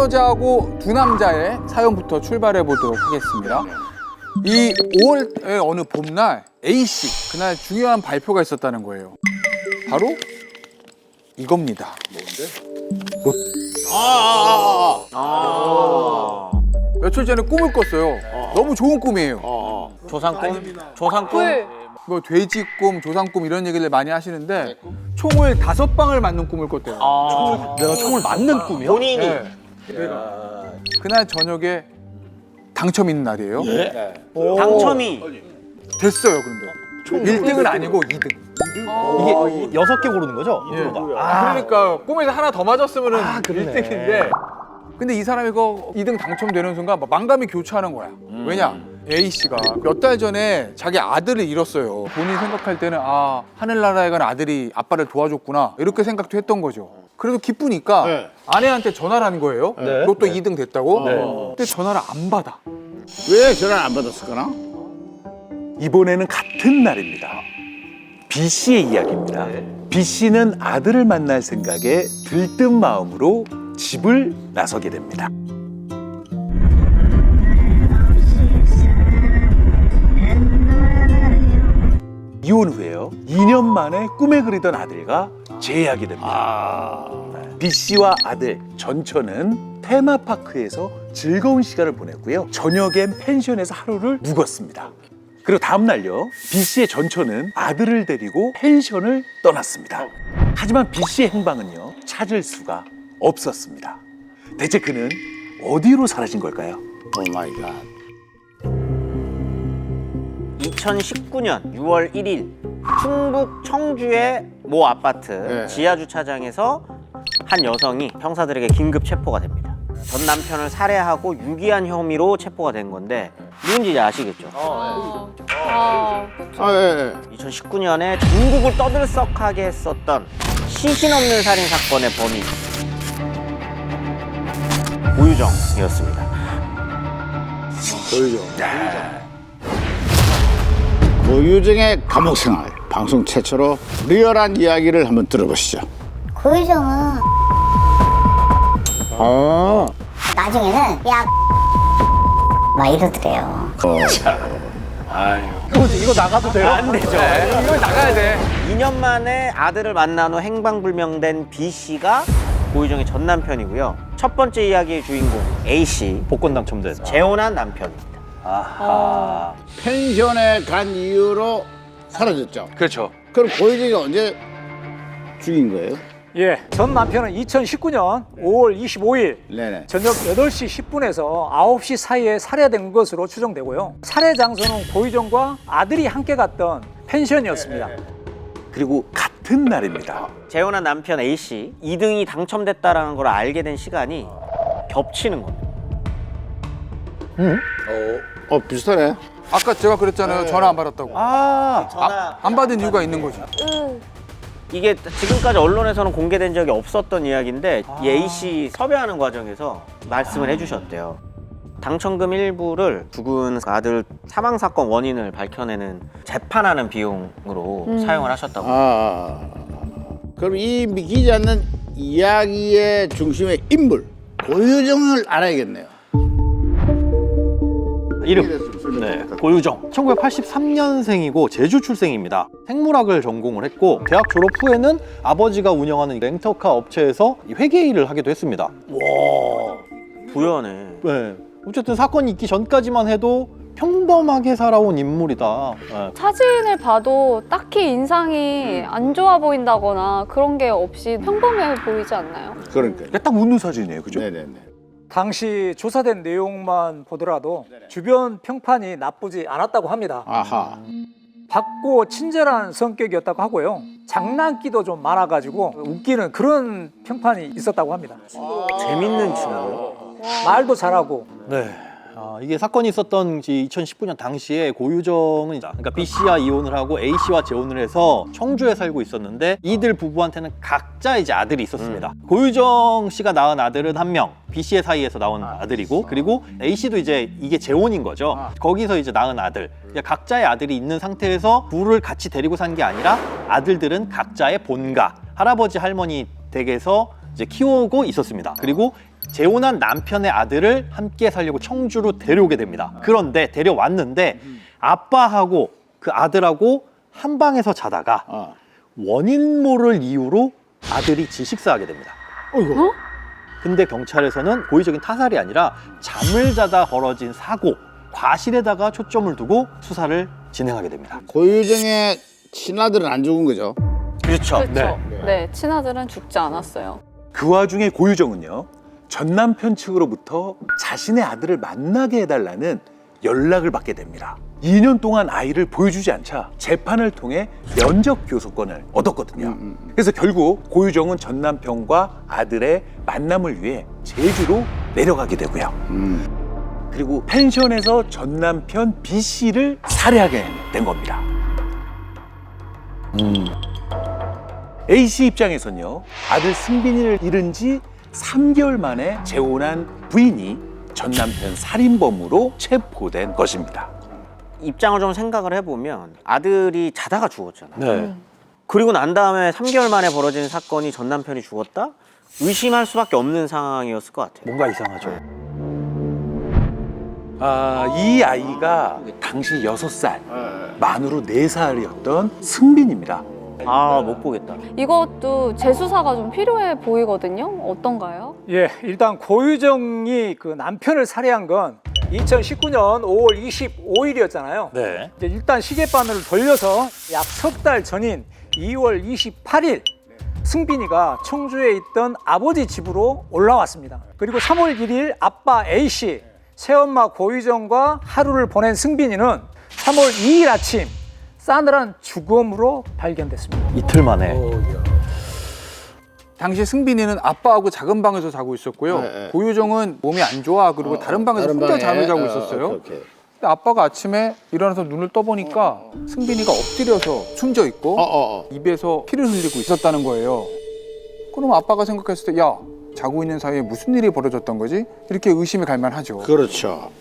여자하고 두 남자의 사연부터 출발해 보도록 하겠습니다. 이 5월의 어느 봄날 A씨 그날 중요한 발표가 있었다는 거예요. 바로 이겁니다. 며칠 전에 꿈을 꿨어요. 너무 좋은 꿈이에요. 조상꿈? 조상꿈? 뭐 돼지 꿈, 조상 꿈 이런 얘기를 많이 하시는데 총을 5방을 맞는 꿈을 꿨대요. 내가 총을 맞는 꿈이요? 본인이? 네. 그날 저녁에 당첨 있는 날이에요. 당첨이? 됐어요, 근데. 1등은 아니고 2등. 이게 6개 고르는 거죠? 그러니까 꿈에서 하나 더 맞았으면 그러네. 1등인데 근데 이 사람이 그 2등 당첨되는 순간 막 만감이 교차하는 거야. 왜냐? A씨가 몇 달 전에 자기 아들을 잃었어요. 본인이 생각할 때는 아, 하늘나라에 간 아들이 아빠를 도와줬구나 이렇게 생각도 했던 거죠. 그래도 기쁘니까 아내한테 전화를 한 거예요. 로또 2등 됐다고. 근데 전화를 안 받아. 왜 전화를 안 받았을까나? 이번에는 같은 날입니다. B 씨의 이야기입니다. B 씨는 아들을 만날 생각에 들뜬 마음으로 집을 나서게 됩니다. 이혼 후에요. 2년 만에 꿈에 그리던 아들과 재회하게 됩니다. B 씨와 아들 전처는 테마파크에서 즐거운 시간을 보냈고요. 저녁엔 펜션에서 하루를 묵었습니다. 그리고 다음 날요, B 씨의 전처는 아들을 데리고 펜션을 떠났습니다. 하지만 B 씨의 행방은요, 찾을 수가 없었습니다. 대체 그는 어디로 사라진 걸까요? 오 마이 갓. 2019년 6월 1일 충북 청주의 모 아파트 지하 주차장에서 한 여성이 형사들에게 긴급 체포가 됩니다. 전 남편을 살해하고 유기한 혐의로 체포가 된 건데 누군지 아시겠죠? 예. 2019년에 전국을 떠들썩하게 했었던 시신 없는 살인 사건의 범인 고유정이었습니다. 고유정의 감옥 생활 방송 최초로 리얼한 이야기를 한번 들어보시죠. 고유정은 나중에는 야 막 이러더래요. 이거 나가도 돼요? 안 되죠. 이거 나가야 돼. 2년 만에 아들을 만난 후 행방불명된 B씨가 고유정의 전 남편이고요. 첫 번째 이야기의 주인공 A씨, 복권 당첨된. 재혼한 남편입니다. 펜션에 간 이후로 사라졌죠. 그렇죠. 그럼 고유정이 언제 죽인 거예요? 예, 전 남편은 2019년 5월 25일 네네. 저녁 8시 10분에서 9시 사이에 살해된 것으로 추정되고요. 살해 장소는 고유정과 아들이 함께 갔던 펜션이었습니다. 그리고 같은 날입니다. 재혼한 남편 A씨, 2등이 당첨됐다는 걸 알게 된 시간이 겹치는 겁니다. 비슷하네. 아까 제가 그랬잖아요. 전화 안 받았다고. 전화 안 받은 이유가 있는 거지. 이게 지금까지 언론에서는 공개된 적이 없었던 이야기인데 이 A씨 섭외하는 과정에서 말씀을 해주셨대요. 당첨금 일부를 죽은 아들 사망 사건 원인을 밝혀내는 재판하는 비용으로 사용을 하셨다고. 그럼 이 믿기지 않는 이야기의 중심의 인물 고유정을 알아야겠네요. 이름. 네, 고유정. 1983년생이고 제주 출생입니다. 생물학을 전공을 했고 대학 졸업 후에는 아버지가 운영하는 렌터카 업체에서 회계 일을 하기도 했습니다. 부연해. 네. 어쨌든 사건이 있기 전까지만 해도 평범하게 살아온 인물이다. 네. 사진을 봐도 딱히 인상이 안 좋아 보인다거나 그런 게 없이 평범해 보이지 않나요? 그러니까. 딱 웃는 사진이에요, 그죠? 네네네. 당시 조사된 내용만 보더라도 주변 평판이 나쁘지 않았다고 합니다. 아하. 밝고 친절한 성격이었다고 하고요. 장난기도 좀 많아가지고 웃기는 그런 평판이 있었다고 합니다. 재밌는 친구. 말도 잘하고. 네. 이게 사건이 있었던 2019년 당시에 고유정은 그러니까 B 씨와 이혼을 하고 A 씨와 재혼을 해서 청주에 살고 있었는데 이들 부부한테는 각자 이제 아들이 있었습니다. 고유정 씨가 낳은 아들은 한 명, B 씨의 사이에서 나온 아들이고 그리고 A 씨도 이제 이게 재혼인 거죠. 거기서 이제 낳은 아들. 그러니까 각자의 아들이 있는 상태에서 둘을 같이 데리고 산 게 아니라 아들들은 각자의 본가, 할아버지 할머니 댁에서 이제 키우고 있었습니다. 그리고 재혼한 남편의 아들을 함께 살려고 청주로 데려오게 됩니다. 그런데 데려왔는데 아빠하고 그 아들하고 한 방에서 자다가 원인 모를 이유로 아들이 질식사하게 됩니다. 근데 경찰에서는 고의적인 타살이 아니라 잠을 자다 벌어진 사고, 과실에다가 초점을 두고 수사를 진행하게 됩니다. 고유정의 친아들은 안 죽은 거죠. 그렇죠. 그렇죠. 네, 친아들은 죽지 않았어요. 그 와중에 고유정은요, 전 남편 측으로부터 자신의 아들을 만나게 해달라는 연락을 받게 됩니다. 2년 동안 아이를 보여주지 않자 재판을 통해 면접 교섭권을 얻었거든요. 그래서 결국 고유정은 전 남편과 아들의 만남을 위해 제주로 내려가게 되고요. 그리고 펜션에서 전 남편 B 씨를 살해하게 된 겁니다. A 씨 입장에선요, 아들 승빈이를 잃은 지 3개월 만에 재혼한 부인이 전 남편 살인범으로 체포된 것입니다. 입장을 좀 생각을 해보면 아들이 자다가 죽었잖아요. 네. 그리고 난 다음에 3개월 만에 벌어진 사건이 전 남편이 죽었다? 의심할 수밖에 없는 상황이었을 것 같아요. 뭔가 이상하죠. 이 아이가 당시 6살, 만으로 4살이었던 승빈입니다. 아, 못 보겠다. 이것도 재수사가 좀 필요해 보이거든요. 어떤가요? 예, 일단 고유정이 그 남편을 살해한 건 2019년 5월 25일이었잖아요. 네. 일단 시계바늘을 돌려서 약 석 달 전인 2월 28일 승빈이가 청주에 있던 아버지 집으로 올라왔습니다. 그리고 3월 1일 아빠 A씨, 새엄마 고유정과 하루를 보낸 승빈이는 3월 2일 아침 싸늘한 죽음으로 발견됐습니다. 이틀 만에. 당시 승빈이는 아빠하고 작은 방에서 자고 있었고요. 네. 고유정은 몸이 안 좋아 그리고 다른 방에서 다른 혼자 방에. 잠을 자고 있었어요. 오케이. 근데 아빠가 아침에 일어나서 눈을 떠보니까 승빈이가 엎드려서 숨져 있고 입에서 피를 흘리고 있었다는 거예요. 그럼 아빠가 생각했을 때 야, 자고 있는 사이에 무슨 일이 벌어졌던 거지? 이렇게 의심이 갈 만하죠. 그렇죠.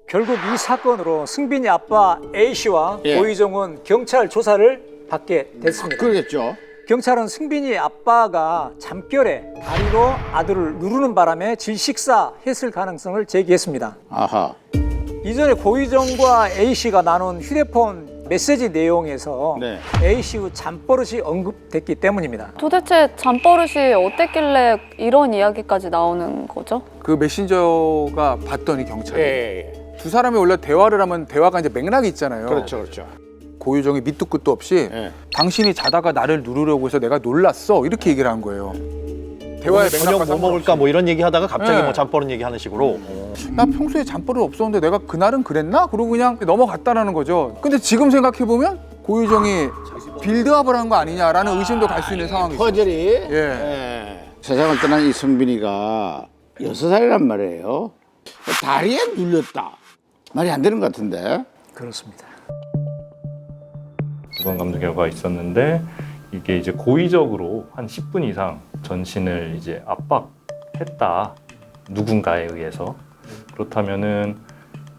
결국 이 사건으로 승빈이 아빠 A씨와 예. 고유정은 경찰 조사를 받게 됐습니다. 그러겠죠. 경찰은 승빈이 아빠가 잠결에 다리로 아들을 누르는 바람에 질식사했을 가능성을 제기했습니다. 아하. 이전에 고유정과 A씨가 나눈 휴대폰 메시지 내용에서 네. A씨의 잠버릇이 언급됐기 때문입니다. 도대체 잠버릇이 어땠길래 이런 이야기까지 나오는 거죠? 그 메신저가 봤더니 경찰이 예. 두 사람이 원래 대화를 하면 대화가 이제 맥락이 있잖아요. 그렇죠, 그렇죠. 고유정이 밑도 끝도 없이 예. 당신이 자다가 나를 누르려고 해서 내가 놀랐어 이렇게 얘기를 한 거예요. 대화의 맥락과 저녁 뭐 먹을까 뭐 이런 얘기 하다가 갑자기 네. 뭐 잠버릇 얘기 하는 식으로. 나 평소에 잠버릇 없었는데 내가 그날은 그랬나? 그러고 그냥 넘어갔다라는 거죠. 근데 지금 생각해보면 고유정이 빌드업을 한 거 아니냐라는 의심도 갈 수 있는 상황이죠. 퍼즐이. 예. 예. 세상을 떠난 이 승빈이가 6살이란 말이에요. 다리에 눌렸다. 말이 안 되는 것 같은데. 그렇습니다. 두번 감정 결과가 있었는데 이게 이제 고의적으로 한 10분 이상 전신을 이제 압박했다, 누군가에 의해서. 그렇다면은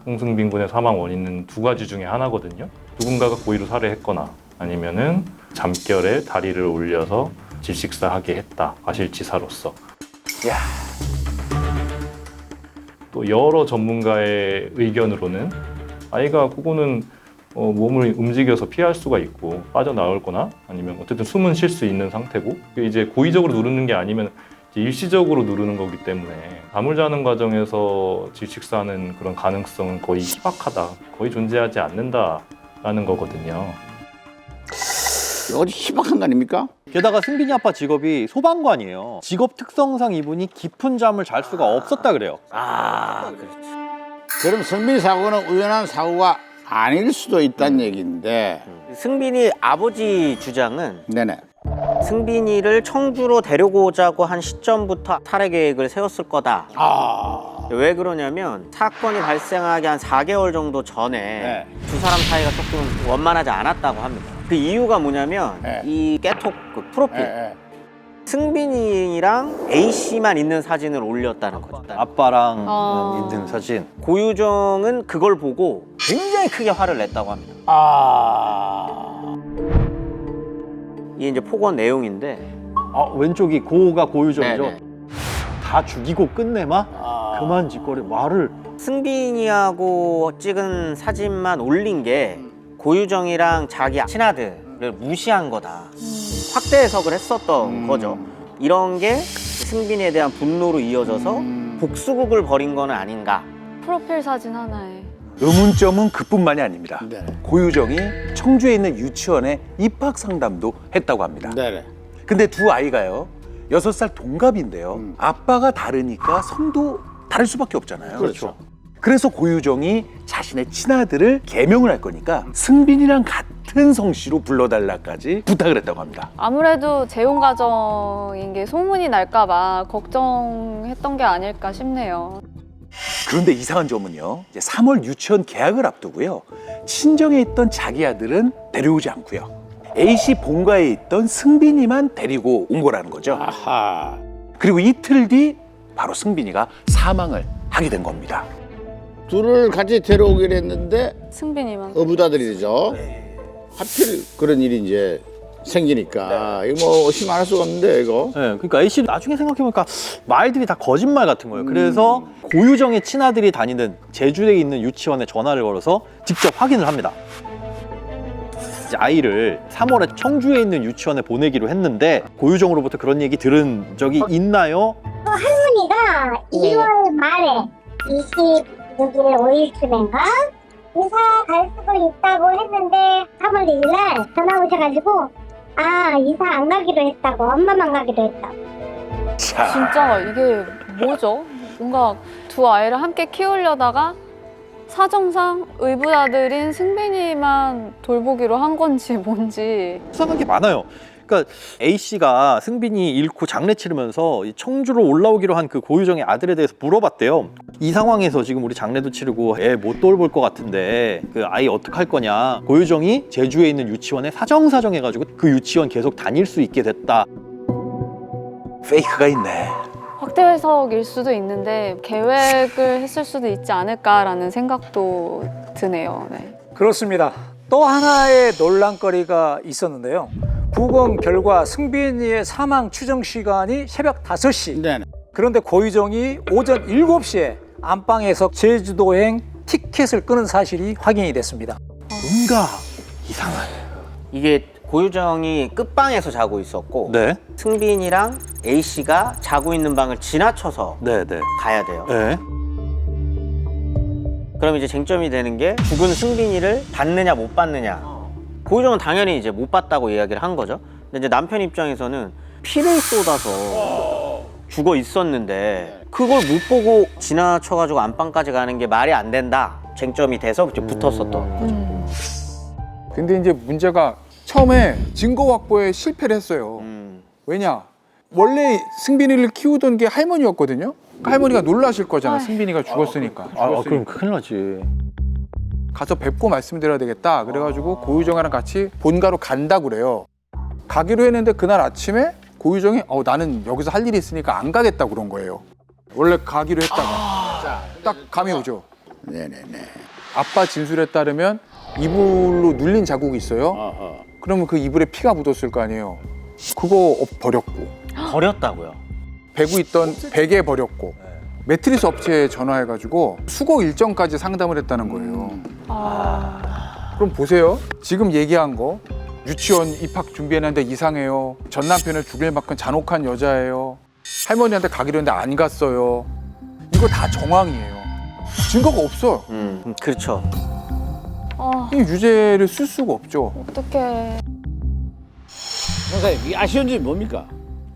홍승빈 군의 사망 원인은 두 가지 중에 하나거든요. 누군가가 고의로 살해했거나 아니면은 잠결에 다리를 올려서 질식사하게 했다, 과실치사로서. 또 여러 전문가의 의견으로는 아이가 그거는 몸을 움직여서 피할 수가 있고 빠져나올 거나 아니면 어쨌든 숨은 쉴 수 있는 상태고, 이제 고의적으로 누르는 게 아니면 이제 일시적으로 누르는 거기 때문에 잠을 자는 과정에서 질식사하는 그런 가능성은 거의 희박하다, 거의 존재하지 않는다라는 거거든요. 어디 희박한 거 아닙니까? 게다가 승빈이 아빠 직업이 소방관이에요. 직업 특성상 이분이 깊은 잠을 잘 수가 없었다 그래요. 아, 그렇지. 그럼 승빈 사고는 우연한 사고가 아닐 수도 있다는 얘기인데. 승빈이 아버지 주장은 네네. 승빈이를 청주로 데려오자고 한 시점부터 살해 계획을 세웠을 거다. 왜 그러냐면 사건이 발생하기 한 4개월 정도 전에 네. 두 사람 사이가 조금 원만하지 않았다고 합니다. 그 이유가 뭐냐면 네. 이 깨톡 그 프로필 예. 승빈이랑 A씨만 있는 사진을 올렸다는 거죠. 아빠랑 아. 있는 사진. 고유정은 그걸 보고 굉장히 크게 화를 냈다고 합니다. 이게 이제 폭언 내용인데 왼쪽이 고가 고유정이죠. 네네. 다 죽이고 끝내마 그만 짓거리 말을. 승빈이하고 찍은 사진만 올린 게 고유정이랑 자기 친아들을 무시한 거다. 확대 해석을 했었던 거죠. 이런 게 승빈이에 대한 분노로 이어져서 복수극을 벌인 거는 아닌가. 프로필 사진 하나에. 의문점은 그뿐만이 아닙니다. 네. 고유정이 청주에 있는 유치원에 입학 상담도 했다고 합니다. 네네. 근데 두 아이가요, 6살 동갑인데요. 아빠가 다르니까 성도 다를 수밖에 없잖아요. 그렇죠. 그래서 고유정이 자신의 친아들을 개명을 할 거니까 승빈이랑 같은 성씨로 불러달라까지 부탁을 했다고 합니다. 아무래도 재혼 가정인 게 소문이 날까봐 걱정했던 게 아닐까 싶네요. 그런데 이상한 점은요, 이제 3월 유치원 개학을 앞두고요, 친정에 있던 자기 아들은 데려오지 않고요, A씨 본가에 있던 승빈이만 데리고 온 거라는 거죠. 아하. 그리고 이틀 뒤 바로 승빈이가 사망을 하게 된 겁니다. 둘을 같이 데려오기로 했는데 승빈이만. 어부다들이죠. 하필 그런 일이 이제 생기니까 이거 뭐 의심 안 할 수가 없는데 이거. 네, 그러니까 A씨 나중에 생각해보니까 말들이 다 거짓말 같은 거예요. 그래서 고유정의 친아들이 다니는 제주에 있는 유치원에 전화를 걸어서 직접 확인을 합니다. 이제 아이를 3월에 청주에 있는 유치원에 보내기로 했는데 고유정으로부터 그런 얘기 들은 적이 있나요? 할머니가 2월 말에 26일 5일쯤인가 이사 갈 수도 있다고 했는데 3월 2일날 전화 오셔가지고 이사 안 가기로 했다고 엄마만 가기로 했다고. 진짜 이게 뭐죠? 뭔가 두 아이를 함께 키우려다가 사정상 의붓아들인 승빈이만 돌보기로 한 건지 뭔지. 수상한 게 많아요. 그러니까 A씨가 승빈이 잃고 장례 치르면서 이 청주로 올라오기로 한 그 고유정의 아들에 대해서 물어봤대요. 이 상황에서 지금 우리 장례도 치르고 애 못 돌볼 것 같은데 그 아이 어떡할 거냐. 고유정이 제주에 있는 유치원에 사정해가지고 그 유치원 계속 다닐 수 있게 됐다. 페이크가 있네. 확대 해석일 수도 있는데 계획을 했을 수도 있지 않을까라는 생각도 드네요. 네. 그렇습니다. 또 하나의 논란거리가 있었는데요. 부검 결과 승빈이의 사망 추정 시간이 새벽 5시. 네네. 그런데 고유정이 오전 7시에 안방에서 제주도행 티켓을 끊은 사실이 확인이 됐습니다. 뭔가 이상한. 이게 고유정이 끝방에서 자고 있었고 네, 승빈이랑 A씨가 자고 있는 방을 지나쳐서 네. 가야 돼요. 네. 그럼 이제 쟁점이 되는 게 죽은 승빈이를 봤느냐 못 봤느냐. 고유정은 당연히 이제 못 봤다고 이야기를 한 거죠. 근데 이제 남편 입장에서는 피를 쏟아서 죽어 있었는데 그걸 못 보고 지나쳐가지고 안방까지 가는 게 말이 안 된다. 쟁점이 돼서 이제 붙었었던 거죠. 근데 이제 문제가 처음에 증거 확보에 실패를 했어요. 왜냐? 원래 승빈이를 키우던 게 할머니였거든요. 그러니까 할머니가 놀라실 거잖아. 승빈이가 죽었으니까. 그럼 큰일 나지. 가서 뵙고 말씀드려야 되겠다. 그래가지고 고유정이랑 같이 본가로 간다고 그래요. 가기로 했는데 그날 아침에 고유정이 나는 여기서 할 일이 있으니까 안 가겠다고 그런 거예요. 원래 가기로 했다가 딱 감이 오죠. 네네네. 아빠 진술에 따르면 이불로 눌린 자국이 있어요. 아하. 그러면 그 이불에 피가 묻었을 거 아니에요. 그거 버렸고 버렸다고요. 베고 있던 베개 버렸고 매트리스 업체에 전화해가지고 수거 일정까지 상담을 했다는 거예요. 그럼 보세요. 지금 얘기한 거 유치원 입학 준비했는데 이상해요. 전 남편을 죽일 만큼 잔혹한 여자예요. 할머니한테 가기로 했는데 안 갔어요. 이거 다 정황이에요. 증거가 없어. 그렇죠. 이 유죄를 쓸 수가 없죠. 어떡해. 선생님, 이 아쉬운 점이 뭡니까?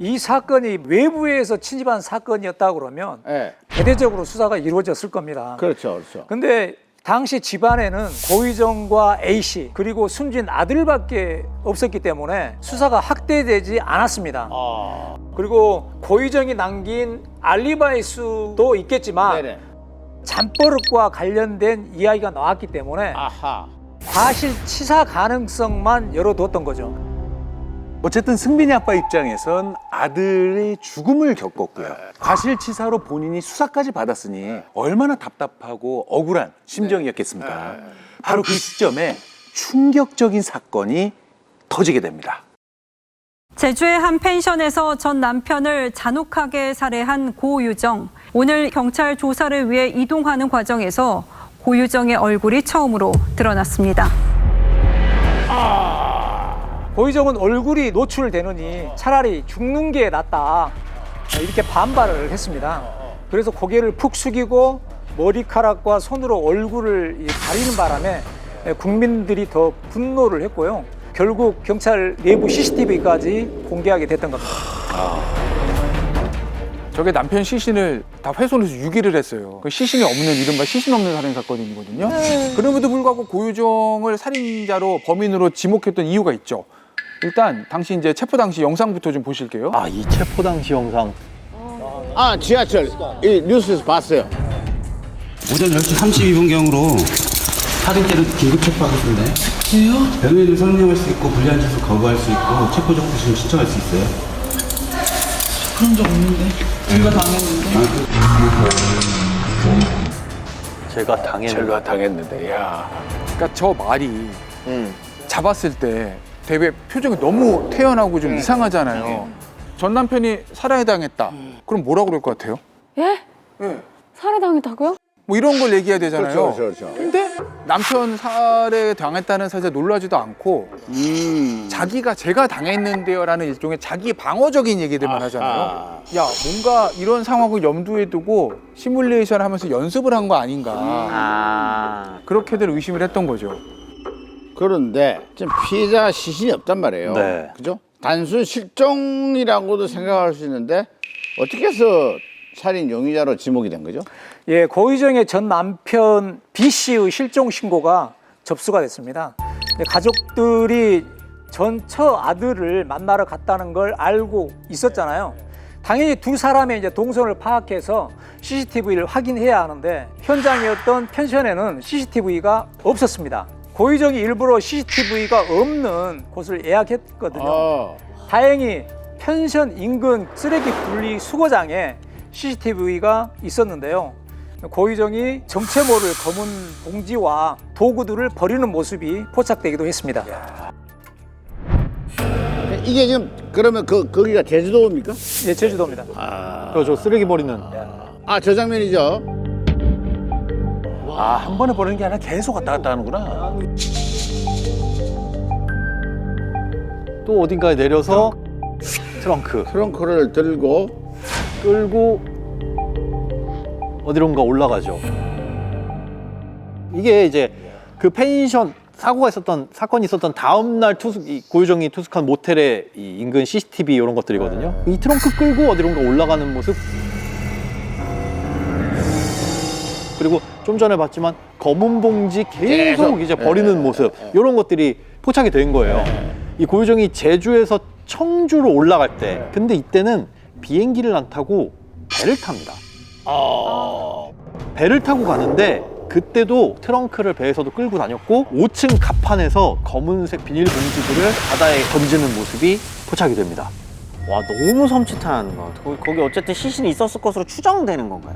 이 사건이 외부에서 침입한 사건이었다 그러면 네. 대대적으로 수사가 이루어졌을 겁니다. 그렇죠. 근데 당시 집안에는 고유정과 A씨 그리고 숨진 아들밖에 없었기 때문에 수사가 확대되지 않았습니다. 그리고 고유정이 남긴 알리바이 수도 있겠지만 네네. 잠버릇과 관련된 이야기가 나왔기 때문에 아하. 과실치사 가능성만 열어뒀던 거죠. 어쨌든 승빈이 아빠 입장에선 아들의 죽음을 겪었고요. 과실치사로 본인이 수사까지 받았으니 얼마나 답답하고 억울한 심정이었겠습니까? 바로 그 시점에 충격적인 사건이 터지게 됩니다. 제주의 한 펜션에서 전 남편을 잔혹하게 살해한 고유정. 오늘 경찰 조사를 위해 이동하는 과정에서 고유정의 얼굴이 처음으로 드러났습니다. 고유정은 얼굴이 노출되느니 차라리 죽는 게 낫다 이렇게 반발을 했습니다. 그래서 고개를 푹 숙이고 머리카락과 손으로 얼굴을 가리는 바람에 국민들이 더 분노를 했고요. 결국 경찰 내부 CCTV까지 공개하게 됐던 겁니다. 저게 남편 시신을 다 훼손해서 유기를 했어요. 그 시신이 없는 이른바 시신 없는 살인 사건이거든요. 그럼에도 불구하고 고유정을 살인자로 범인으로 지목했던 이유가 있죠. 일단 당시 이제 체포 당시 영상부터 좀 보실게요. 아, 이 체포 당시 영상. 아, 지하철. 이 뉴스에서 봤어요. 오전 10시 32분경으로 살인죄로 긴급 체포하겠습니다. 왜요? 변호인을 설명할 수 있고 불리한 짓을 거부할 수 있고 체포 적부심을 신청할 수 있어요. 그런 적 없는데. 제가 당했는데. 제가 당했는데, 야. 그러니까 저 말이 잡았을 때 대배 표정이 너무 태연하고 좀 이상하잖아요. 전 남편이 살해당했다. 그럼 뭐라고 그럴 것 같아요? 예? 살해당했다고요? 뭐 이런 걸 얘기해야 되잖아요. 그렇죠. 근데 남편 살해당했다는 사실에 놀라지도 않고 자기가 제가 당했는데요라는 일종의 자기 방어적인 얘기들만 하잖아요. 야, 뭔가 이런 상황을 염두에 두고 시뮬레이션 하면서 연습을 한 거 아닌가. 그렇게들 의심을 했던 거죠. 그런데 지금 피해자 시신이 없단 말이에요. 네. 그죠? 단순 실종이라고도 생각할 수 있는데 어떻게 해서 살인 용의자로 지목이 된 거죠? 예, 고유정의 전 남편 B 씨의 실종 신고가 접수가 됐습니다. 가족들이 전 처 아들을 만나러 갔다는 걸 알고 있었잖아요. 당연히 두 사람의 이제 동선을 파악해서 CCTV를 확인해야 하는데 현장이었던 펜션에는 CCTV가 없었습니다. 고유정이 일부러 CCTV가 없는 곳을 예약했거든요. 다행히 펜션 인근 쓰레기 분리 수거장에 CCTV가 있었는데요. 고유정이 정체 모를 검은 봉지와 도구들을 버리는 모습이 포착되기도 했습니다. 이게 지금 그러면 거기가 제주도입니까? 예, 제주도입니다. 저 쓰레기 버리는. 아, 저 장면이죠. 아, 한 번에 버리는 게 아니라 계속 왔다 갔다 하는구나. 또 어딘가에 내려서 트렁크를 들고 끌고 어디론가 올라가죠. 이게 이제 그 펜션 사건이 있었던 다음 날 고유정이 투숙한 모텔의 이 인근 CCTV 이런 것들이거든요. 이 트렁크 끌고 어디론가 올라가는 모습. 그리고 좀 전에 봤지만 검은 봉지 계속 이제 버리는 모습 이런 것들이 포착이 된 거예요. 이 고유정이 제주에서 청주로 올라갈 때, 근데 이때는 비행기를 안 타고 배를 탑니다. 배를 타고 가는데 그때도 트렁크를 배에서도 끌고 다녔고 5층 갑판에서 검은색 비닐봉지들을 바다에 던지는 모습이 포착이 됩니다. 와, 너무 섬찟한 것 같아요. 거기 어쨌든 시신이 있었을 것으로 추정되는 건가요?